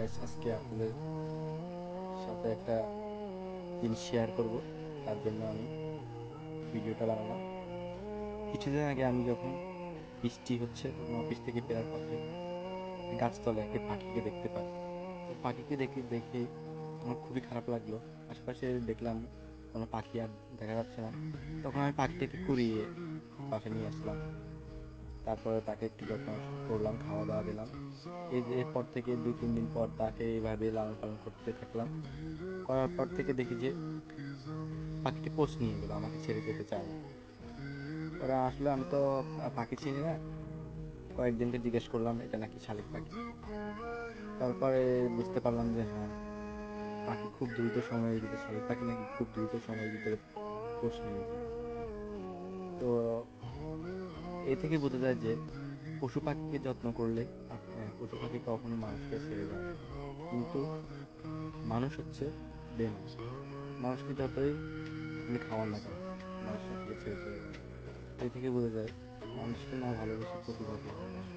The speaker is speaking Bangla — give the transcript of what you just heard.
গাইস, আজকে আপনাদের সাথে একটা জিনিস শেয়ার করব। তার জন্য আমি ভিডিওটা বানালাম। কিছুদিন আগে আমি যখন বৃষ্টি হচ্ছে তখন অফিস থেকে ফেরার পথে গাছতলায় একটি পাখিকে দেখতে পাই। তো পাখিকে দেখে দেখে আমার খুবই খারাপ লাগলো। আশেপাশে দেখলাম কোনো পাখি আর দেখা যাচ্ছে না। তখন আমি পাখিটাকে কুড়িয়ে বাসায় নিয়ে আসলাম। তারপরে তাকে একটু যত্ন করলাম, খাওয়া দাওয়া দিলাম। এরপর থেকে 2-3 দিন পর তাকে এইভাবে লালন পালন করতে থাকলাম। করার পর থেকে দেখি যে পাখিটি পোষ নিয়ে গেলো, আমাকে ছেড়ে যেতে চায় না। ওরা আসলে আমি তো পাখি চিনি না। কয়েকজনকে জিজ্ঞেস করলাম এটা নাকি শালিক পাখি। তারপরে বুঝতে পারলাম যে হ্যাঁ, পাখি খুব দ্রুত সময়ের ভিতরে, শালিক পাখি নাকি খুব দ্রুত সময়ের ভিতরে পোষ নিয়ে যায়। তো এ থেকে বোঝা যায় যে পশু পাখিকে যত্ন করলে পশু পাখি কখনো মানুষকে ছেড়ে যায় না। কিন্তু মানুষ হচ্ছে বেমান। মানুষকে যতই আপনি খাওয়ান না কেন, মানুষ আপনাকে ছেড়ে চলে যাবে। এই থেকে বোঝা যায় মানুষকে না ভালোবেসে পশু পাখি ভালোবাসে।